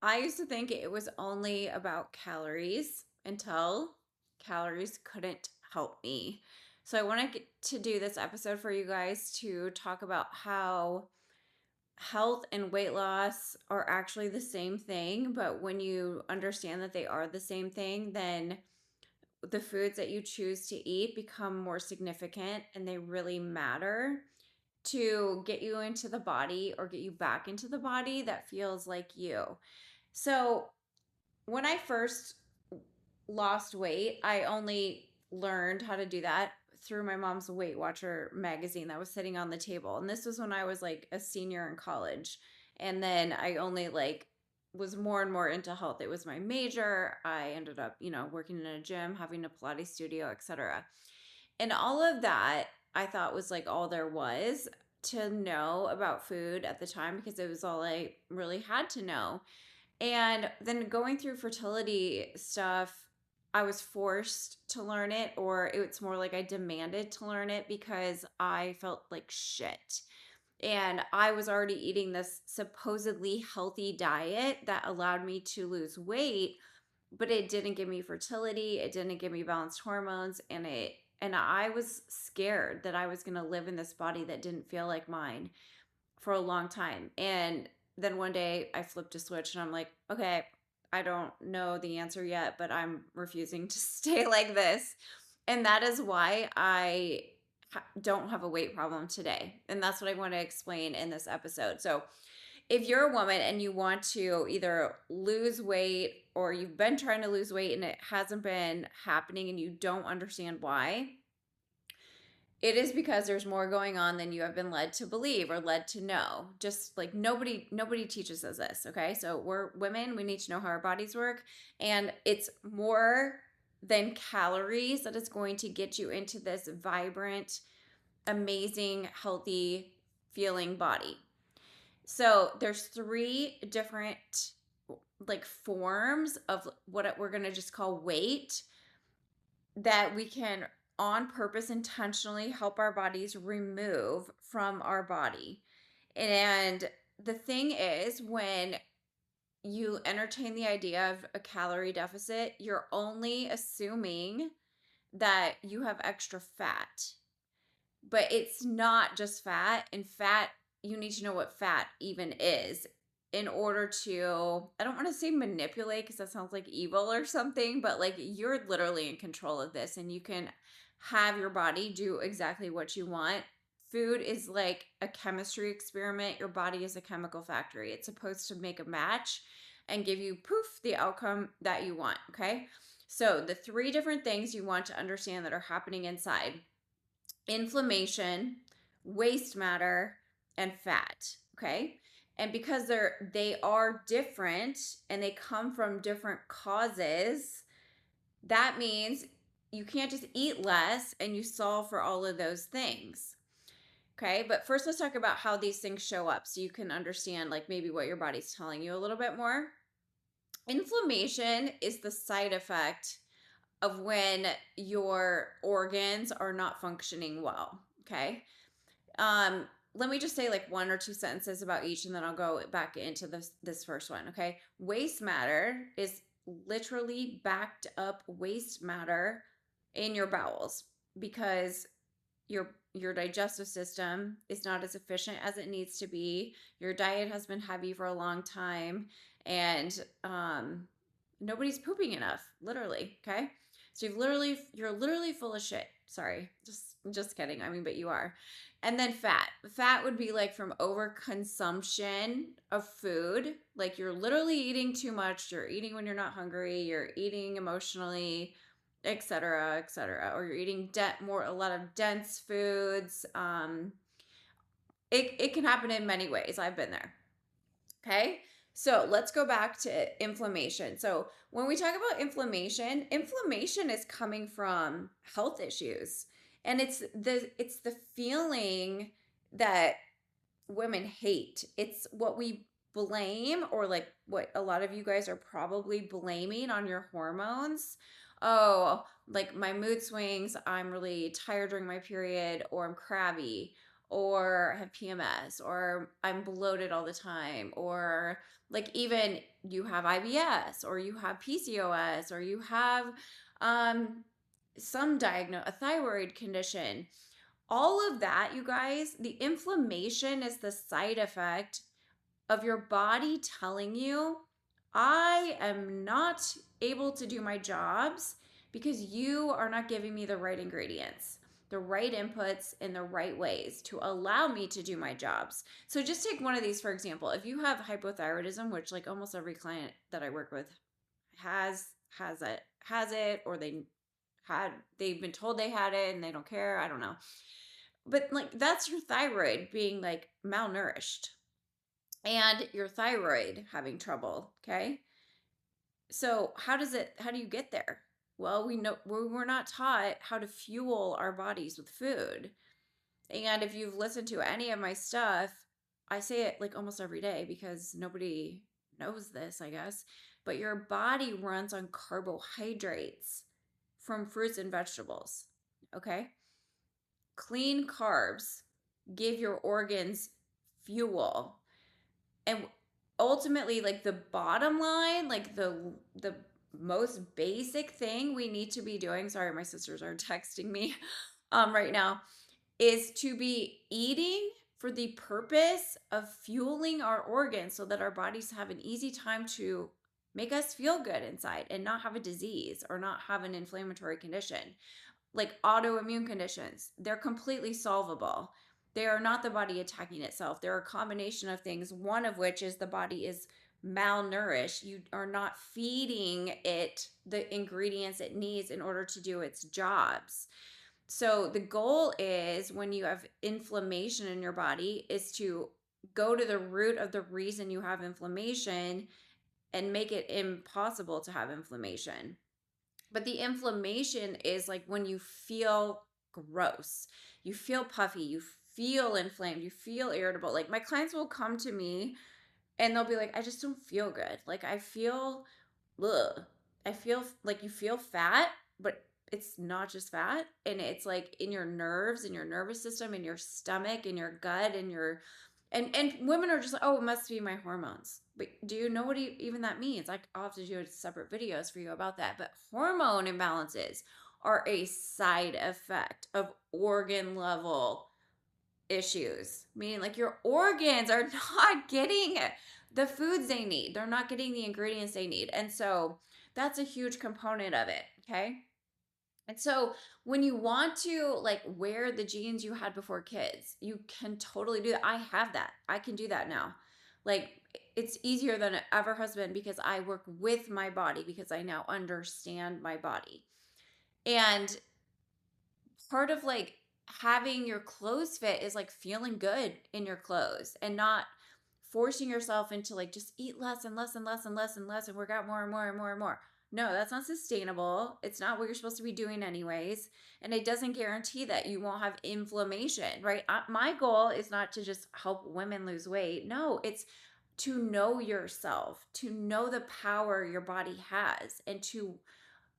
I used to think it was only about calories until calories couldn't help me. So I want to do this episode for you guys to talk about how health and weight loss are actually the same thing, but when you understand that they are the same thing, then the foods that you choose to eat become more significant and they really matter to get you into the body or get you back into the body that feels like you. So, when I first lost weight, I only learned how to do that through my mom's Weight Watcher magazine that was sitting on the table. And this was when I was like a senior in college. And then I only like was more and more into health. It was my major. I ended up, working in a gym, having a Pilates studio, etc. And all of that I thought was like all there was to know about food at the time because it was all I really had to know. And then going through fertility stuff, I was forced to learn it, or it's more like I demanded to learn it because I felt like shit. And I was already eating this supposedly healthy diet that allowed me to lose weight, but it didn't give me fertility, it didn't give me balanced hormones, and I was scared that I was going to live in this body that didn't feel like mine for a long time. And then one day I flipped a switch and I'm like, okay, I don't know the answer yet, but I'm refusing to stay like this. And that is why I don't have a weight problem today. And that's what I want to explain in this episode. So, if you're a woman and you want to either lose weight or you've been trying to lose weight and it hasn't been happening and you don't understand why, it is because there's more going on than you have been led to believe or led to know. Just like nobody teaches us this, okay? So we're women, we need to know how our bodies work, and it's more than calories that is going to get you into this vibrant, amazing, healthy feeling body. So there's three different like forms of what we're going to just call weight that we can on purpose intentionally help our bodies remove from our body. And the thing is, when you entertain the idea of a calorie deficit, you're only assuming that you have extra fat. But it's not just fat. In fat, you need to know what fat even is in order to, I don't want to say manipulate because that sounds like evil or something, but like you're literally in control of this and you can have your body do exactly what you want. Food is like a chemistry experiment. Your body is a chemical factory. It's supposed to make a match and give you poof the outcome that you want. Okay. So, the three different things you want to understand that are happening inside: inflammation, waste matter, and fat. Okay. And because they are different and they come from different causes, that means you can't just eat less and you solve for all of those things. Okay. But first, let's talk about how these things show up so you can understand, like, maybe what your body's telling you a little bit more. Inflammation is the side effect of when your organs are not functioning well. Okay. Um, Let me just say like one or two sentences about each and then I'll go back into this first one. Okay. Waste matter is literally backed up waste matter in your bowels because your digestive system is not as efficient as it needs to be. Your diet has been heavy for a long time and nobody's pooping enough, literally. Okay. So you're literally full of shit. Sorry. Just kidding. I mean, but you are. And then fat. Fat would be like from overconsumption of food. Like you're literally eating too much. You're eating when you're not hungry. You're eating emotionally, etc., etc. Or you're eating a lot of dense foods. It can happen in many ways. I've been there. Okay. So let's go back to inflammation. So when we talk about inflammation is coming from health issues. And it's the feeling that women hate. It's what we blame, or like what a lot of you guys are probably blaming on your hormones. Oh, like my mood swings, I'm really tired during my period, or I'm crabby, or have PMS, or I'm bloated all the time, or like even you have IBS, or you have PCOS, or you have um, a thyroid condition. All of that, you guys, the inflammation is the side effect of your body telling you, I am not able to do my jobs because you are not giving me the right ingredients, the right inputs, in the right ways to allow me to do my jobs. So just take one of these, for example. If you have hypothyroidism, which like almost every client that I work with has has it, or they've been told they had it and they don't care. I don't know. But like that's your thyroid being like malnourished and your thyroid having trouble, okay? So, how do you get there? Well, we know we're not taught how to fuel our bodies with food. And if you've listened to any of my stuff, I say it like almost every day because nobody knows this, I guess. But your body runs on carbohydrates from fruits and vegetables. Okay? Clean carbs give your organs fuel. And ultimately, like the bottom line, like the most basic thing we need to be doing, sorry, my sisters are texting me right now, is to be eating for the purpose of fueling our organs so that our bodies have an easy time to make us feel good inside and not have a disease or not have an inflammatory condition. Like autoimmune conditions, they're completely solvable. They are not the body attacking itself. They're a combination of things, one of which is the body is malnourished. You are not feeding it the ingredients it needs in order to do its jobs. So the goal is, when you have inflammation in your body, is to go to the root of the reason you have inflammation and make it impossible to have inflammation. But the inflammation is like when you feel gross, you feel puffy, you feel inflamed, you feel irritable. Like my clients will come to me and they'll be like, I just don't feel good. Like I feel, ugh. I feel like you feel fat, but it's not just fat. And it's like in your nerves, in your nervous system, in your stomach, in your gut, in your and women are just like, oh, it must be my hormones. But do you know what even that means? Like, I'll have to do separate videos for you about that. But hormone imbalances are a side effect of organ level issues, meaning like your organs are not getting the foods they need. They're not getting the ingredients they need. And so that's a huge component of it. Okay. And so when you want to like wear the jeans you had before kids, you can totally do that. I have that. I can do that now. Like it's easier than it ever has been because I work with my body, because I now understand my body. And part of like having your clothes fit is like feeling good in your clothes and not forcing yourself into like just eat less and less and less and less and less and work out more and more and more and more. No, that's not sustainable. It's not what you're supposed to be doing anyways. And it doesn't guarantee that you won't have inflammation, right? My goal is not to just help women lose weight. No, it's to know yourself, to know the power your body has, and to,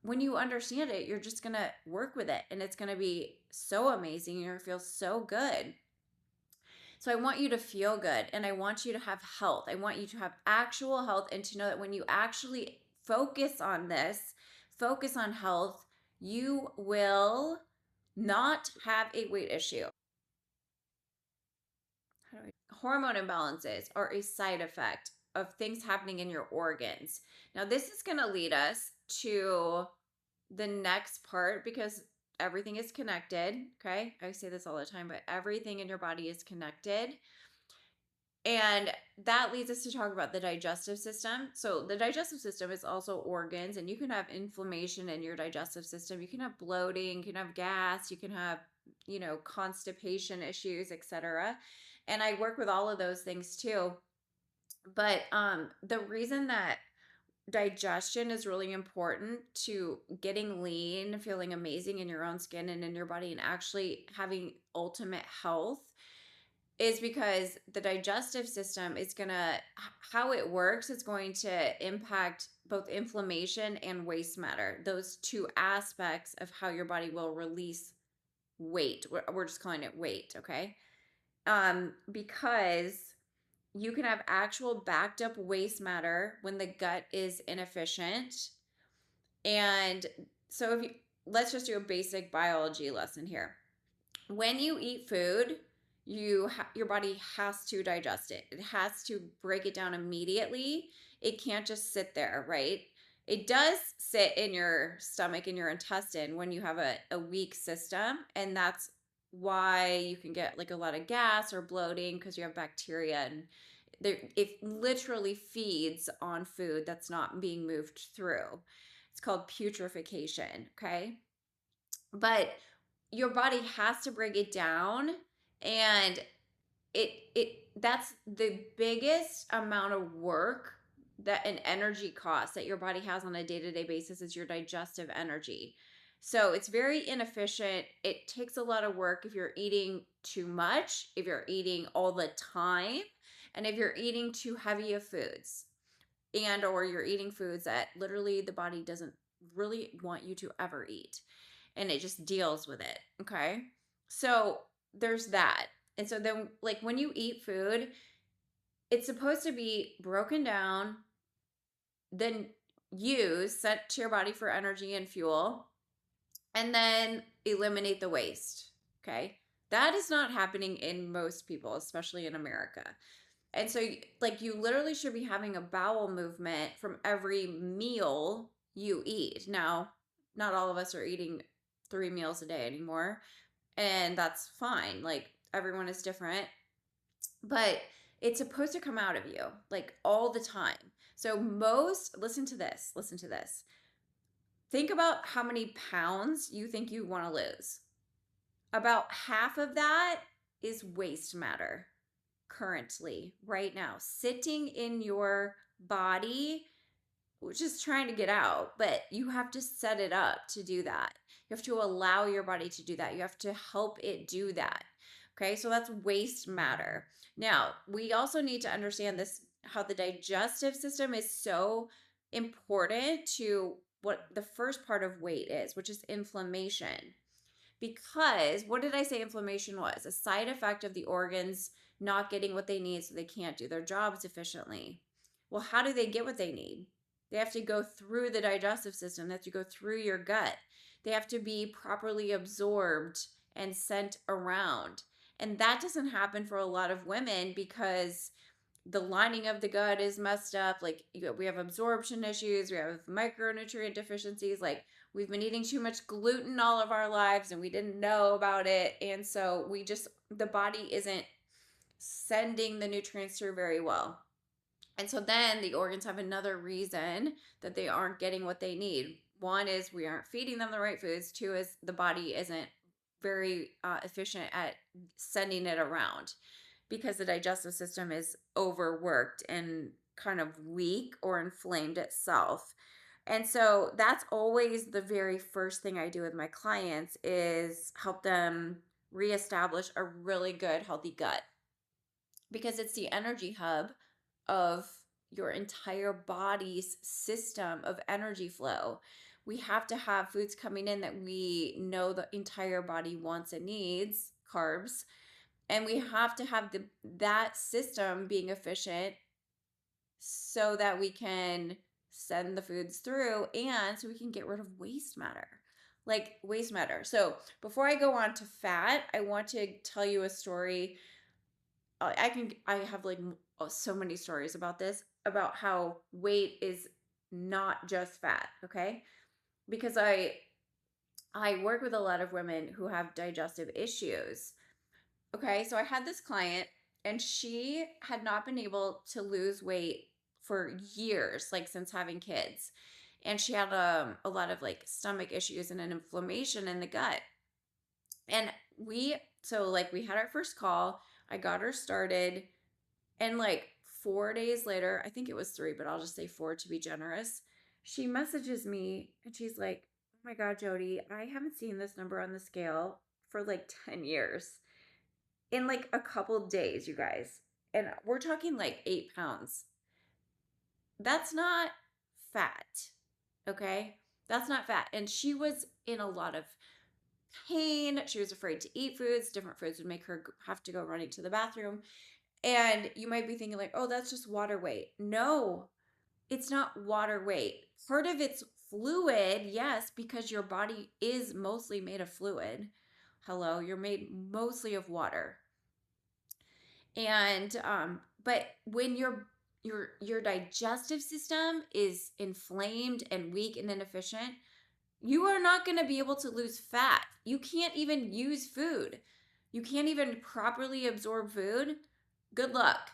when you understand it, you're just going to work with it and it's going to be so amazing. You're going to feel so good. So I want you to feel good and I want you to have health. I want you to have actual health and to know that when you actually focus on this, focus on health, you will not have a weight issue. Hormone imbalances are a side effect of things happening in your organs. Now, this is going to lead us to the next part because everything is connected. Okay. I say this all the time, but everything in your body is connected. And that leads us to talk about the digestive system. So, the digestive system is also organs, and you can have inflammation in your digestive system. You can have bloating, you can have gas, you can have, constipation issues, etc. And I work with all of those things too. But the reason that digestion is really important to getting lean, feeling amazing in your own skin and in your body, and actually having ultimate health is because the digestive system is going to, how it works is going to impact both inflammation and waste matter, those two aspects of how your body will release weight. We're just calling it weight, okay? because you can have actual backed up waste matter when the gut is inefficient. And so if you let's just do a basic biology lesson here. When you eat food, your body has to digest it. It has to break it down immediately. It can't just sit there, right? It does sit in your stomach, in your intestine when you have a weak system, and that's why you can get like a lot of gas or bloating because you have bacteria, and it literally feeds on food that's not being moved through. It's called putrefaction, okay? But your body has to break it down, and that's the biggest amount of work that an energy cost that your body has on a day-to-day basis is your digestive energy. So it's very inefficient. It takes a lot of work if you're eating too much, if you're eating all the time, and if you're eating too heavy of foods, and or you're eating foods that literally the body doesn't really want you to ever eat, and it just deals with it. Okay. So there's that. And so then, like, when you eat food, it's supposed to be broken down, then used, sent to your body for energy and fuel, and then eliminate the waste. Okay. That is not happening in most people, especially in America. And so, like, you literally should be having a bowel movement from every meal you eat. Now, not all of us are eating 3 meals a day anymore, and that's fine. Like, everyone is different, but it's supposed to come out of you like all the time. So, listen to this. Think about how many pounds you think you want to lose. About half of that is waste matter currently, right now, sitting in your body, which is trying to get out, but you have to set it up to do that. You have to allow your body to do that. You have to help it do that. Okay, so that's waste matter. Now, we also need to understand this, how the digestive system is so important to what the first part of weight is, which is inflammation. Because what did I say inflammation was? A side effect of the organs not getting what they need so they can't do their jobs efficiently. Well, how do they get what they need? They have to go through the digestive system, they have to go through your gut, they have to be properly absorbed and sent around. And that doesn't happen for a lot of women because the lining of the gut is messed up. Like, we have absorption issues, we have micronutrient deficiencies. Like, we've been eating too much gluten all of our lives and we didn't know about it. And so the body isn't sending the nutrients through very well. And so then the organs have another reason that they aren't getting what they need. One is we aren't feeding them the right foods. Two is the body isn't very efficient at sending it around because the digestive system is overworked and kind of weak or inflamed itself. And so that's always the very first thing I do with my clients is help them reestablish a really good healthy gut, because it's the energy hub of your entire body's system of energy flow. We have to have foods coming in that we know the entire body wants and needs, carbs, and we have to have that system being efficient so that we can send the foods through and so we can get rid of waste matter. Like, waste matter. So before I go on to fat, I want to tell you a story. I have like so many stories about this, about how weight is not just fat, okay? Because I work with a lot of women who have digestive issues. Okay, so I had this client and she had not been able to lose weight for years, like since having kids. And she had a lot of like stomach issues and an inflammation in the gut. And we had our first call. I got her started, and like 4 days later, I think it was 3, but I'll just say 4 to be generous. She messages me and she's like, "Oh my God, Jody, I haven't seen this number on the scale for like 10 years." In like a couple days, you guys. And we're talking like 8 pounds. That's not fat. Okay. That's not fat. And she was in a lot of pain. She was afraid to eat foods. Different foods would make her have to go running to the bathroom. And you might be thinking like, oh, that's just water weight. No, it's not water weight. Part of it's fluid, yes, because your body is mostly made of fluid. Hello, you're made mostly of water. And but when your digestive system is inflamed and weak and inefficient, you are not going to be able to lose fat. You can't even use food. You can't even properly absorb food. Good luck.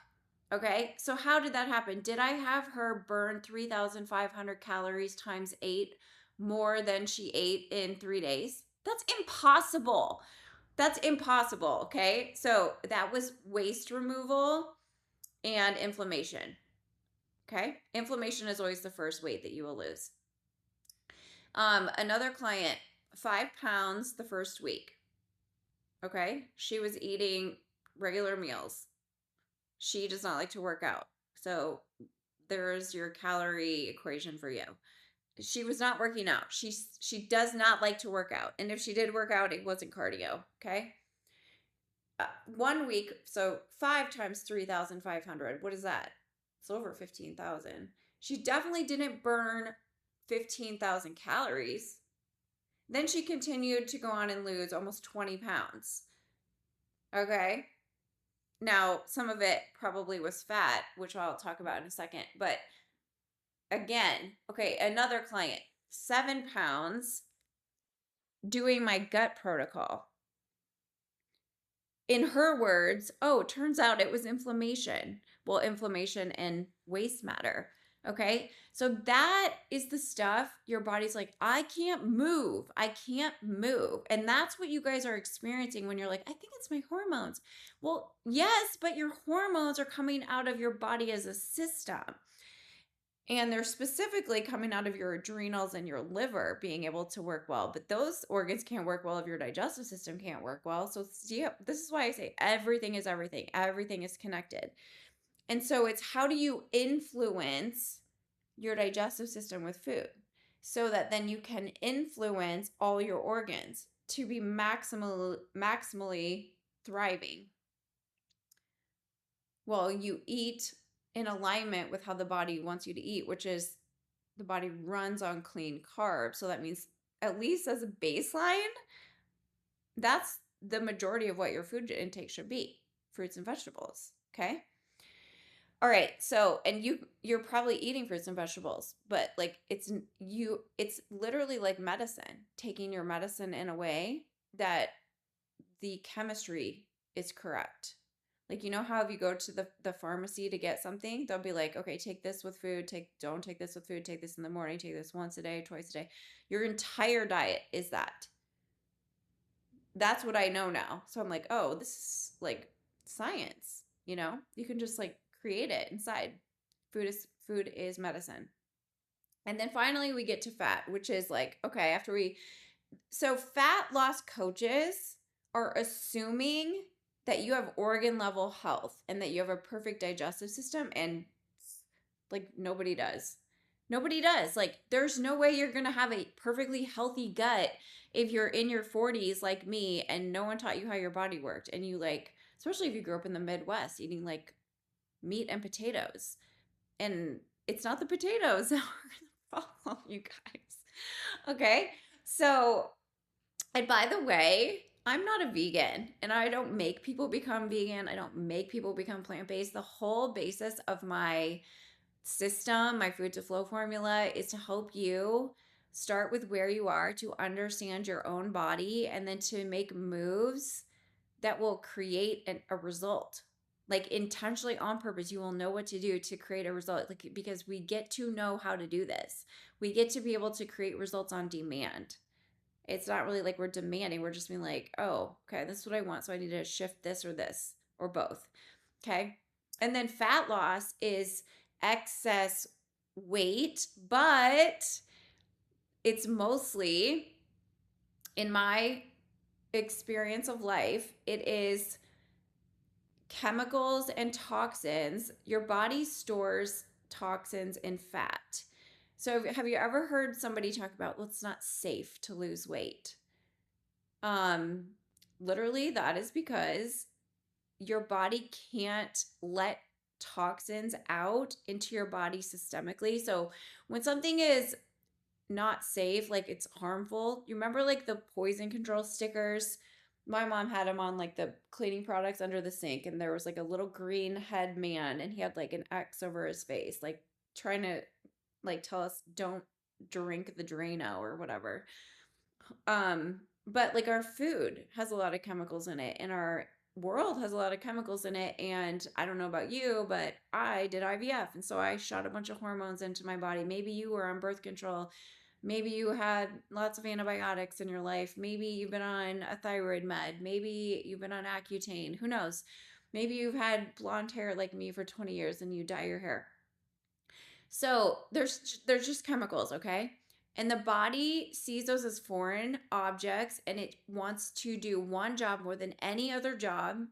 Okay, so how did that happen? Did I have her burn 3,500 calories times 8 more than she ate in 3 days? That's impossible. That's impossible. Okay, so that was waste removal and inflammation. Okay, inflammation is always the first weight that you will lose. Another client, 5 pounds the first week. Okay, she was eating regular meals. She does not like to work out. So there's your calorie equation for you. She was not working out. She does not like to work out. And if she did work out, it wasn't cardio. Okay. 1 week, so 5 times 3,500. What is that? It's over 15,000. She definitely didn't burn 15,000 calories. Then she continued to go on and lose almost 20 pounds. Okay. Now, some of it probably was fat, which I'll talk about in a second. But again, okay, another client, 7 pounds, doing my gut protocol. In her words, oh, turns out it was inflammation. Well, inflammation and waste matter. Okay. So that is the stuff your body's like, I can't move. I can't move. And that's what you guys are experiencing when you're like, I think it's my hormones. Well, yes, but your hormones are coming out of your body as a system. And they're specifically coming out of your adrenals and your liver being able to work well. But those organs can't work well if your digestive system can't work well. So, yeah, this is why I say everything is everything. Everything is connected. And so it's how do you influence your digestive system with food so that then you can influence all your organs to be maximally thriving. Well, you eat in alignment with how the body wants you to eat, which is the body runs on clean carbs. So that means, at least as a baseline, that's the majority of what your food intake should be: fruits and vegetables. Okay. All right. So, and you're probably eating fruits and vegetables, but like it's literally like medicine, taking your medicine in a way that the chemistry is correct. Like, you know how if you go to the pharmacy to get something, they'll be like, okay, take this with food, don't take this with food, take this in the morning, take this once a day, twice a day. Your entire diet is that. That's what I know now. So I'm like, oh, this is like science, you know? You can just like create it inside. Food is medicine. And then finally we get to fat, which is like, okay, so fat loss coaches are assuming that you have organ level health and that you have a perfect digestive system, and like nobody does. Nobody does. Like, there's no way you're going to have a perfectly healthy gut if you're in your 40s like me and no one taught you how your body worked. And you like, especially if you grew up in the Midwest eating like meat and potatoes. And it's not the potatoes that are the problem, you guys. Okay. So, and by the way, I'm not a vegan and I don't make people become vegan. I don't make people become plant-based. The whole basis of my system, my food to flow formula, is to help you start with where you are, to understand your own body, and then to make moves that will create a result. Like, intentionally, on purpose, you will know what to do to create a result. Like, because we get to know how to do this. We get to be able to create results on demand. It's not really like we're demanding. We're just being like, oh, okay, this is what I want. So I need to shift this or both. Okay. And then fat loss is excess weight, but it's mostly, in my experience of life, it is chemicals and toxins. Your body stores toxins in fat. So have you ever heard somebody talk about, well, it's not safe to lose weight? Um, Literally, that is because your body can't let toxins out into your body systemically. So when something is not safe, like it's harmful, you remember like the poison control stickers? My mom had them on like the cleaning products under the sink, and there was like a little green head man, and he had like an X over his face, like trying to like tell us don't drink the Drano or whatever. But like our food has a lot of chemicals in it, and our world has a lot of chemicals in it. And I don't know about you, but I did IVF, and so I shot a bunch of hormones into my body. Maybe you were on birth control. Maybe you had lots of antibiotics in your life. Maybe you've been on a thyroid med. Maybe you've been on Accutane. Who knows? Maybe you've had blonde hair like me for 20 years and you dye your hair. So there's just chemicals, okay? And the body sees those as foreign objects, and it wants to do one job more than any other job.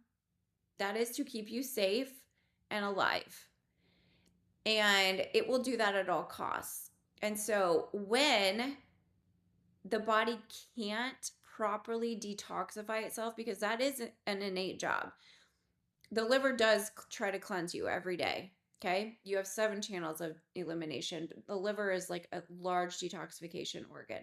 That is to keep you safe and alive. And it will do that at all costs. And so when the body can't properly detoxify itself, because that is an innate job, the liver does try to cleanse you every day. Okay. You have 7 channels of elimination. The liver is like a large detoxification organ,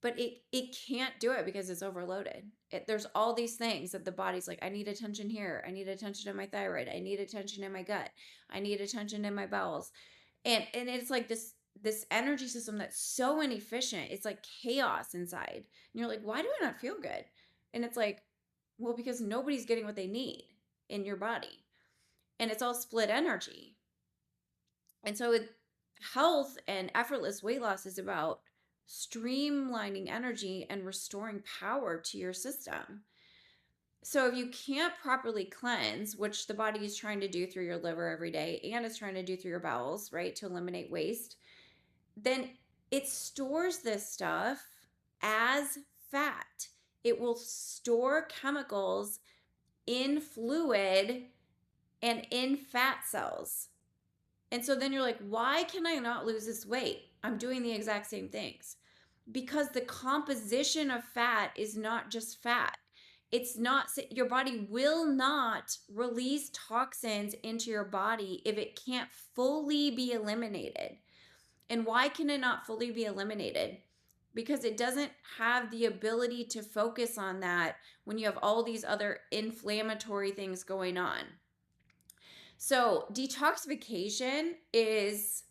but it can't do it because it's overloaded. There's all these things that the body's like, I need attention here. I need attention in my thyroid. I need attention in my gut. I need attention in my bowels. And it's like this energy system that's so inefficient. It's like chaos inside. And you're like, why do I not feel good? And it's like, well, because nobody's getting what they need in your body. And it's all split energy. And so health and effortless weight loss is about streamlining energy and restoring power to your system. So if you can't properly cleanse, which the body is trying to do through your liver every day and it's trying to do through your bowels, right, to eliminate waste, then it stores this stuff as fat. It will store chemicals in fluid and in fat cells. And so then you're like, why can I not lose this weight? I'm doing the exact same things. Because the composition of fat is not just fat. It's not, your body will not release toxins into your body if it can't fully be eliminated. And why can it not fully be eliminated? Because it doesn't have the ability to focus on that when you have all these other inflammatory things going on. So, detoxification is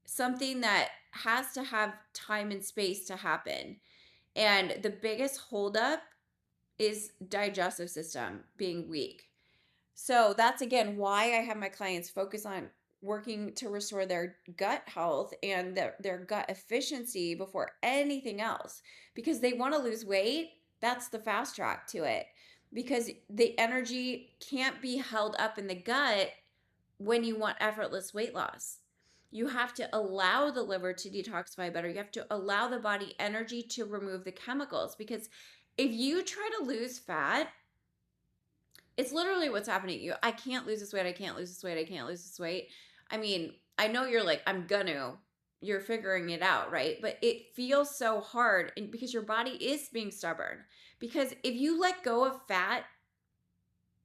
something that has to have time and space to happen. And the biggest holdup is digestive system being weak. So, that's again why I have my clients focus on working to restore their gut health and their gut efficiency before anything else, because they want to lose weight. That's the fast track to it, because the energy can't be held up in the gut when you want effortless weight loss. You have to allow the liver to detoxify better. You have to allow the body energy to remove the chemicals, because if you try to lose fat, it's literally what's happening to you. I can't lose this weight. I can't lose this weight. I can't lose this weight. I mean, I know you're like, I'm gonna, you're figuring it out, right? But it feels so hard, and because your body is being stubborn. Because if you let go of fat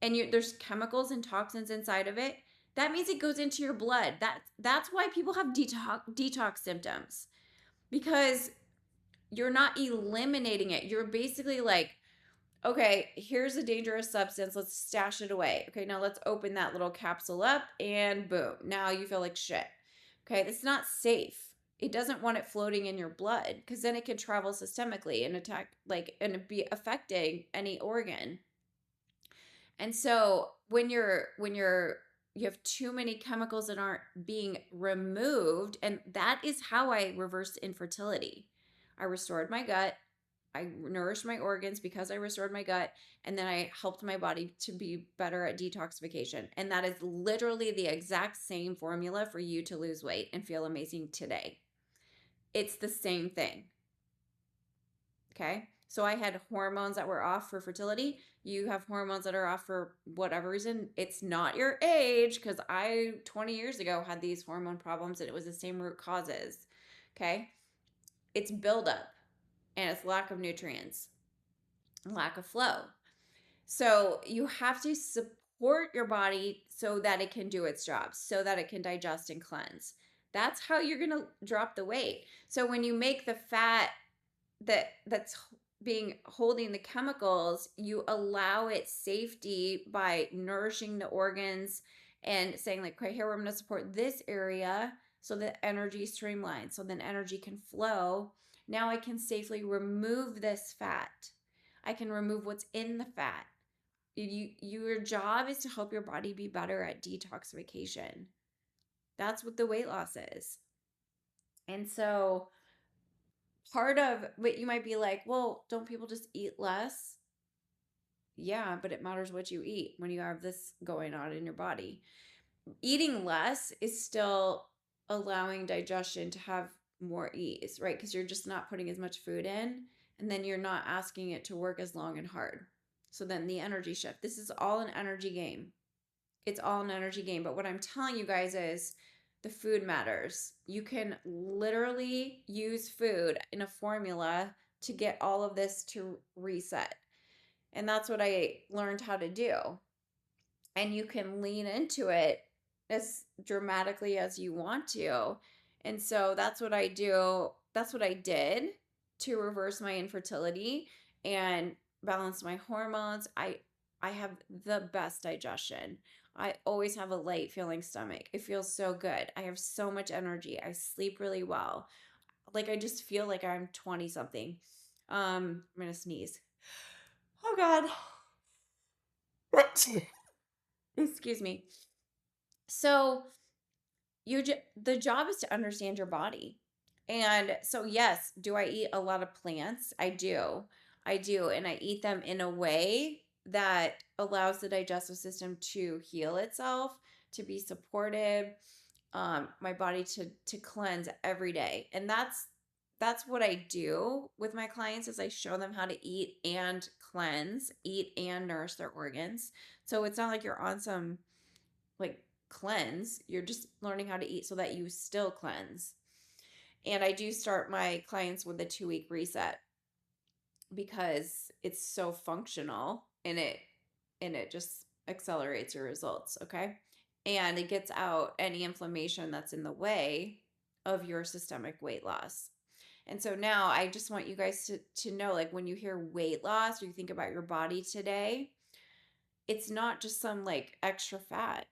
and there's chemicals and toxins inside of it, that means it goes into your blood. That's why people have detox symptoms, because you're not eliminating it. You're basically like, okay, here's a dangerous substance. Let's stash it away. Okay, now let's open that little capsule up, and boom, now you feel like shit. Okay, that's not safe. It doesn't want it floating in your blood, because then it can travel systemically and attack, like, and be affecting any organ. And so you have too many chemicals that aren't being removed, and that is how I reversed infertility. I restored my gut. I nourished my organs because I restored my gut, and then I helped my body to be better at detoxification. And that is literally the exact same formula for you to lose weight and feel amazing today. It's the same thing. Okay? So I had hormones that were off for fertility. You have hormones that are off for whatever reason. It's not your age, because I 20 years ago had these hormone problems and it was the same root causes. Okay? It's buildup. and it's lack of nutrients, lack of flow. So you have to support your body so that it can do its job, so that it can digest and cleanse. That's how you're going to drop the weight. So when you make the fat that's being holding the chemicals, you allow its safety by nourishing the organs and saying like, okay, here we're going to support this area so that energy streamlines, so then energy can flow. Now I can safely remove this fat. I can remove what's in the fat. Your job is to help your body be better at detoxification. That's what the weight loss is. And so part of what you might be like, well, don't people just eat less? Yeah, but it matters what you eat when you have this going on in your body. Eating less is still allowing digestion to have more ease, right? Because you're just not putting as much food in, and then you're not asking it to work as long and hard. So then the energy shift. This is all an energy game. It's all an energy game. But what I'm telling you guys is the food matters. You can literally use food in a formula to get all of this to reset. And that's what I learned how to do. And you can lean into it as dramatically as you want to. And so that's what I do. That's what I did to reverse my infertility and balance my hormones. I have the best digestion. I always have a light feeling stomach. It feels so good. I have so much energy. I sleep really well. Like I just feel like I'm 20 something. I'm going to sneeze. Oh god. Excuse me. So the job is to understand your body. And so yes, do I eat a lot of plants? I do. I do, and I eat them in a way that allows the digestive system to heal itself, to be supportive, my body to cleanse every day. And that's what I do with my clients is I show them how to eat and cleanse, eat and nourish their organs. So it's not like you're on some like cleanse, you're just learning how to eat so that you still cleanse. And I do start my clients with a 2-week reset because it's so functional and it just accelerates your results, okay? And it gets out any inflammation that's in the way of your systemic weight loss. And so now I just want you guys to know, like when you hear weight loss or you think about your body today, it's not just some like extra fat.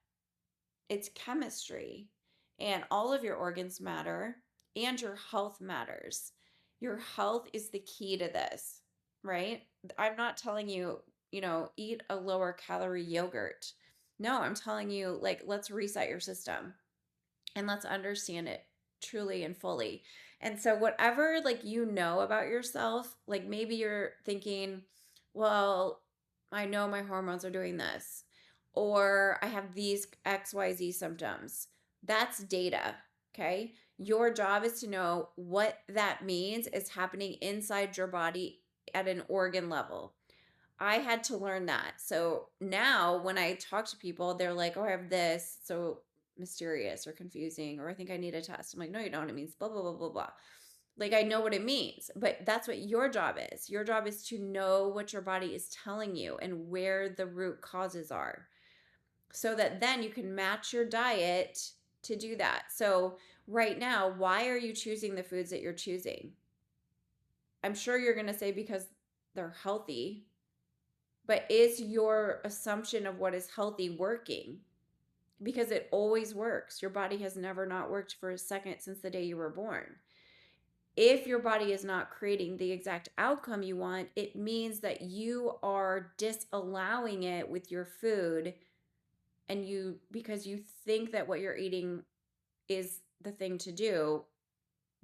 It's chemistry. And all of your organs matter and your health matters. Your health is the key to this, right? I'm not telling you, eat a lower calorie yogurt. No, I'm telling you, like, let's reset your system and let's understand it truly and fully. And so, whatever, like, about yourself, like, maybe you're thinking, well, I know my hormones are doing this, or I have these XYZ symptoms. That's data, okay? Your job is to know what that means is happening inside your body at an organ level. I had to learn that. So now when I talk to people, they're like, oh, I have this. So mysterious or confusing, or I think I need a test. I'm like, no, you don't. It means blah, blah, blah, blah, blah. Like, I know what it means, but that's what your job is. Your job is to know what your body is telling you and where the root causes are so that then you can match your diet to do that. So, right now, why are you choosing the foods that you're choosing? I'm sure you're going to say because they're healthy, but is your assumption of what is healthy working? Because it always works. Your body has never not worked for a second since the day you were born. If your body is not creating the exact outcome you want, it means that you are disallowing it with your food because you think that what you're eating is the thing to do,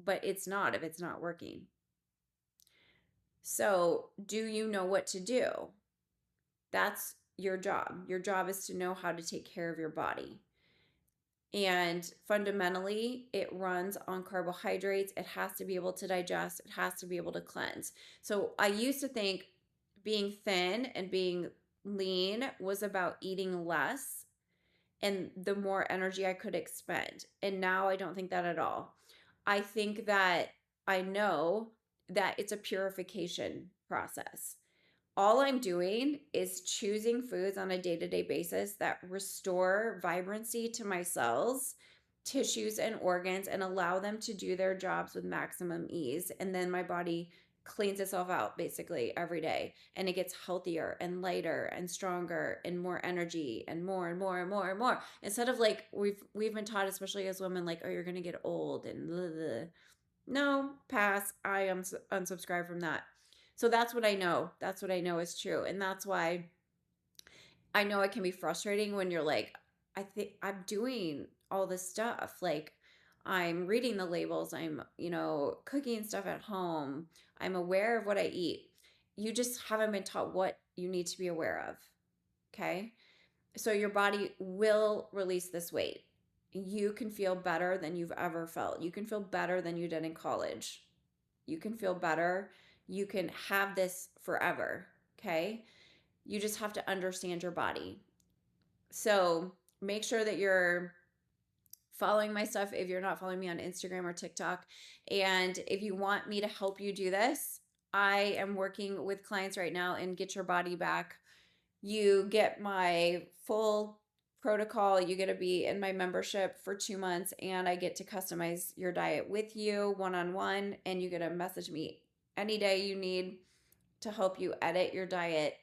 but it's not if it's not working. So, do you know what to do? That's your job. Your job is to know how to take care of your body. And fundamentally, it runs on carbohydrates. It has to be able to digest, it has to be able to cleanse. So I used to think being thin and being lean was about eating less and the more energy I could expend. And now I don't think that at all. I think that I know that it's a purification process. All I'm doing is choosing foods on a day-to-day basis that restore vibrancy to my cells, tissues, and organs and allow them to do their jobs with maximum ease. And then my body cleans itself out basically every day, and it gets healthier and lighter and stronger and more energy and more and more and more and more, instead of like we've been taught, especially as women, like, oh, you're gonna get old and blah, blah. No, pass. I am unsubscribed from that. So that's what I know. That's what I know is true. And that's why I know it can be frustrating when you're like, I think I'm doing all this stuff. Like, I'm reading the labels, I'm, cooking stuff at home, I'm aware of what I eat. You just haven't been taught what you need to be aware of. Okay. So your body will release this weight. You can feel better than you've ever felt. You can feel better than you did in college. You can feel better. You can have this forever. Okay. You just have to understand your body. So make sure that you're following my stuff if you're not following me on Instagram or TikTok. And if you want me to help you do this, I am working with clients right now in Get Your Body Back. You get my full protocol. You get to be in my membership for 2 months, and I get to customize your diet with you one-on-one. And you get to message me any day you need to help you edit your diet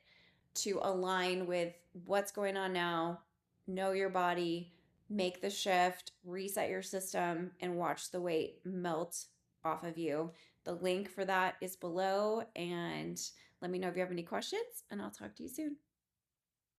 to align with what's going on now, know your body, make the shift, reset your system, and watch the weight melt off of you. The link for that is below. And let me know if you have any questions, and I'll talk to you soon.